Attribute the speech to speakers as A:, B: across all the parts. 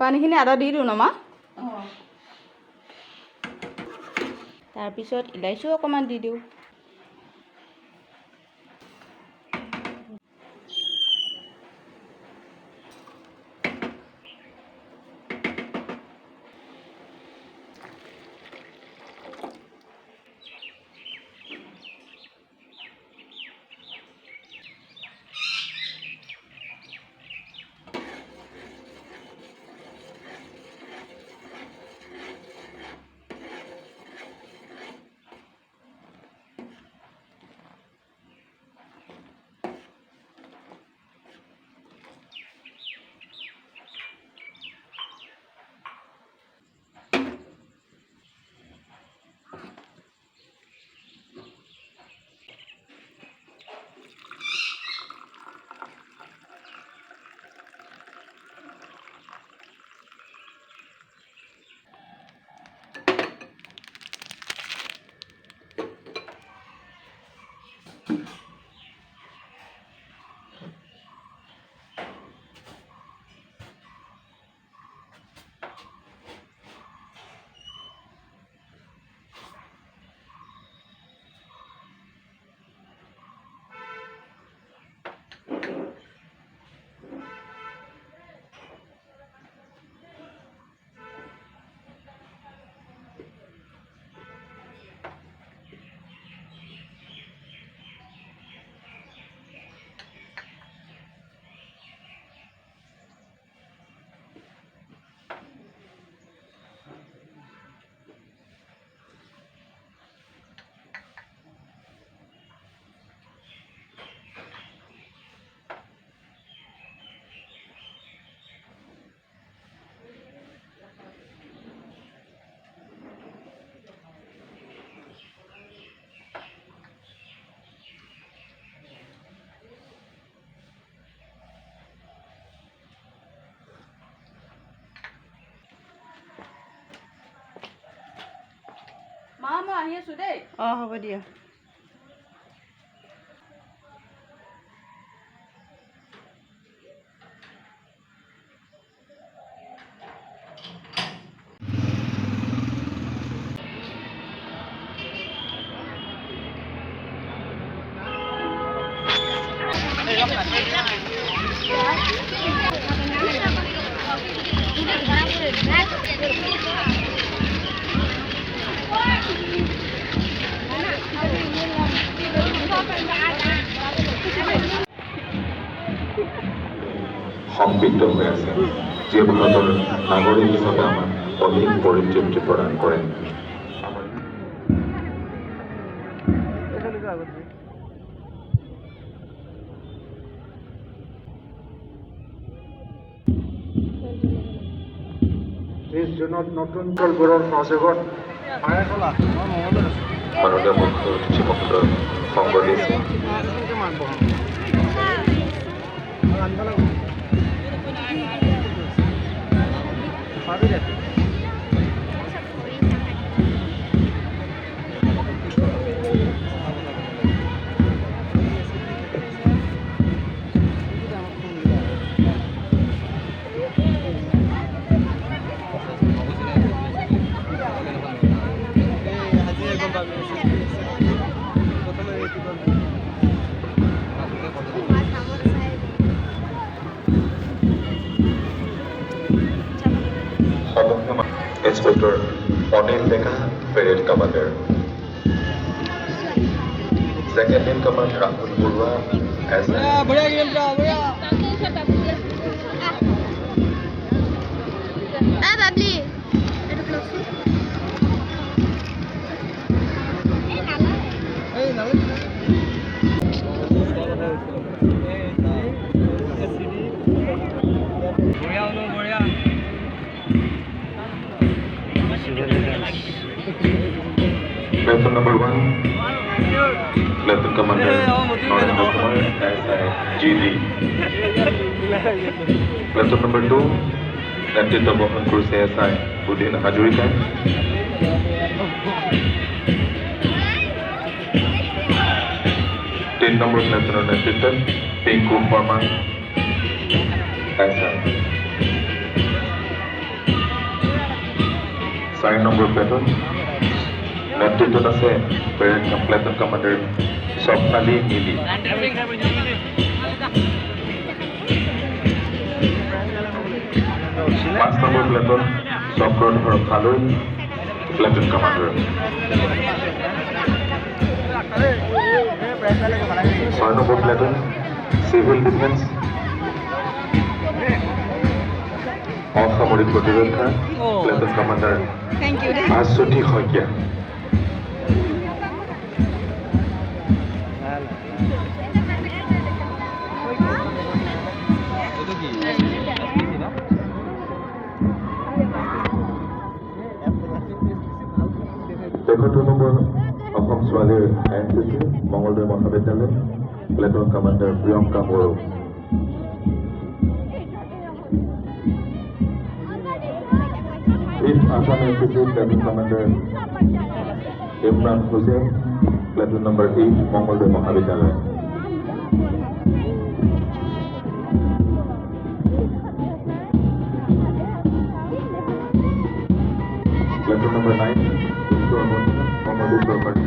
A: পানীখিনি আদা দি দিওঁ ন মা
B: অঁ
A: তাৰপিছত ইলাইচিও অকণমান দি দিওঁ মা মই আহি আছোঁ দেই অঁ হ'ব দিয়া
C: সংপৃক্ত হৈ আছে যিয়ে ভাৰতৰ নাগৰিক হিচাপে আমাক অধিক পৰিতৃপ্তি প্ৰদান কৰে
D: জুনত নতুন দলবোৰৰ সহযোগত
C: মাননীয় মুখ্য অতিথি মহোদয় Sankardev Inspector Anil Dekha, Parade Commander. Second in command Rahul Burwa as Platoon number 1, Platoon Commander Narendra Kumar SIGD. Platoon number 2, Lieutenant Bohan Cruz ASI Budin Hajurika. Team number Lieutenant Lieutenant Pinku Farman SI. 4 number প্লেটন নেতৃত্বত আছে প্লেটন commander Swapnali মিলি। 5 number প্লেটন Chakradhar খালৈ প্লেটন commander. 6 number প্লেটন civil defence অসামৰিক প্ৰতিৰক্ষা প্লেটন commander Ashwathi Saikia. তেসত্তৰ number অসম ছোৱালীৰ NCC Mangaldai মহাবিদ্যালয় প্লেটন commander Priyanka বড়ো। 5th Assam NCC platoon commander Imran Hussain platoon number 8 Mangaldai মহাবিদ্যালয়। Platoon number 9 Mangaldai চৰকাৰী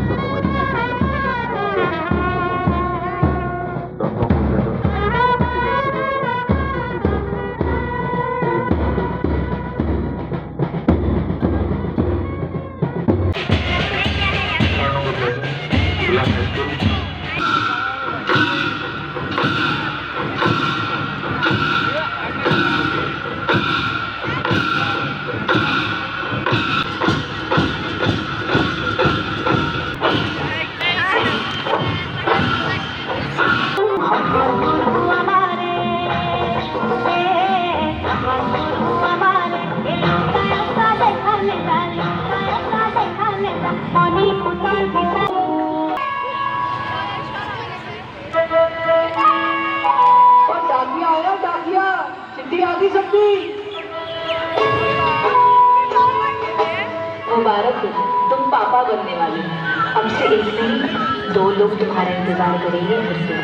B: मुबारक हो, तुम पापा बनने वाले। अब से एक नहीं 2 लोग तुम्हारा इंतजार करेंगे घर से।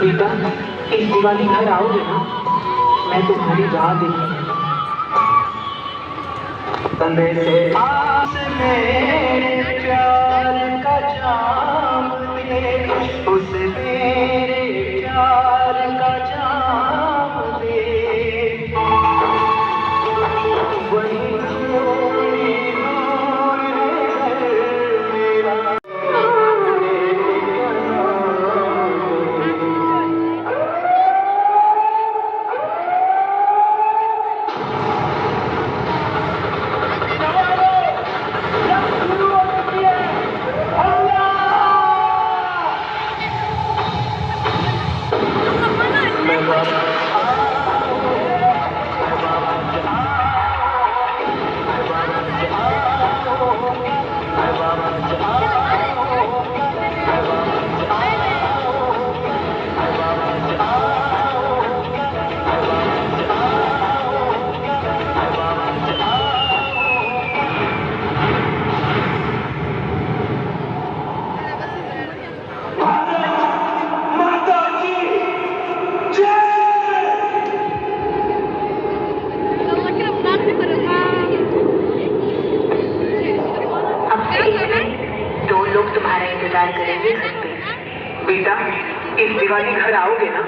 E: बेटा, इस दिवाली घर आओगे ना, मैं तुम्हारी राह देखूंगा। कंधे से आस मेरे प्यार का जाम दे, उस मेरे प्यार का जाम दे, वही
B: तुम्हारा इंतजार करेंगे घर पे।
E: बेटा, इस दिवाली घर आओगे ना?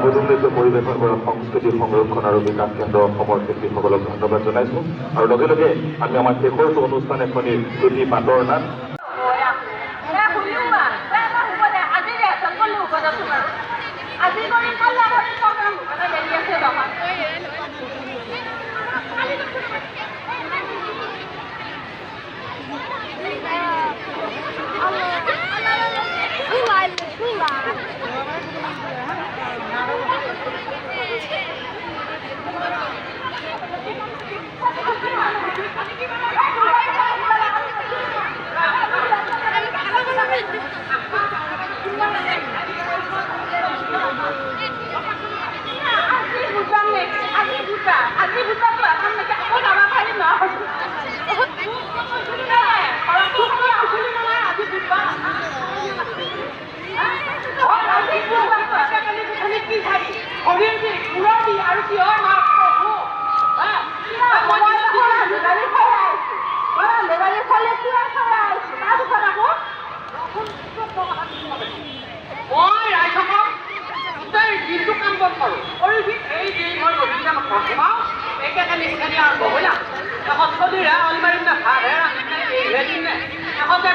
C: মধুৰ নৃত্য পৰিৱেশন কৰা সংস্কৃতি সংৰক্ষণ আৰু বিকাশ কেন্দ্ৰ অসমৰ শিল্পীসকলক ধন্যবাদ জনাইছোঁ আৰু লগে লগে আমি আমাৰ শেষৰটো অনুষ্ঠান এখনি চুটি পাতৰ নাট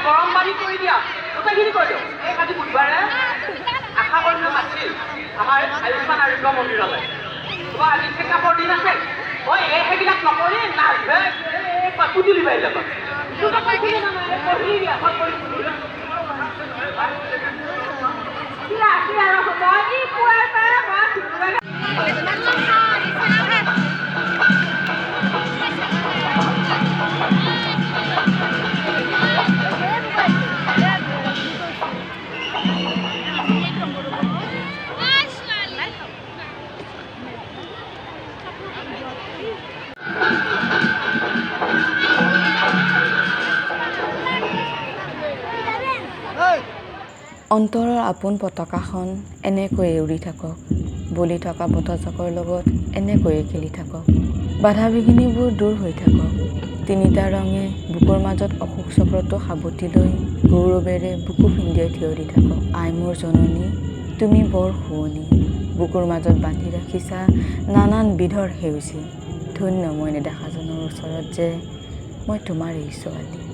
E: গৰম পানী কৰি দিয়া গোটেইখিনি কৰি দিওঁ এই আজি বুধবাৰে আশা কৰ্মী মাতিছিল আমাৰ আয়ুষ্মান আৰোগ্য মন্দিৰলৈ তোমাৰ আজি চেকআপৰ দিন আছে মই সেইবিলাক নকৰি নাচবে পুতুলি বাই যাব
F: অন্তৰৰ আপোন পতাকাখন এনেকৈয়ে উৰি থাকক, বলি থকা বতাহজাকৰ লগত এনেকৈয়ে খেলি থাকক। বাধা বিঘিনিবোৰ দূৰ হৈ থাকক। তিনিটা ৰঙে বুকুৰ মাজত অশোক চক্ৰটো সাৱটি লৈ গৌৰৱেৰে বুকু ফিন্দিয়াই থিয় দি থাকক। আই মোৰ জননী, তুমি বৰ শুৱনি, বুকুৰ মাজত বান্ধি ৰাখিছা নানান বিধৰ সেউজী। ধন্য মই নেদেখাজনৰ ওচৰত যে মই তোমাৰেই ছোৱালী।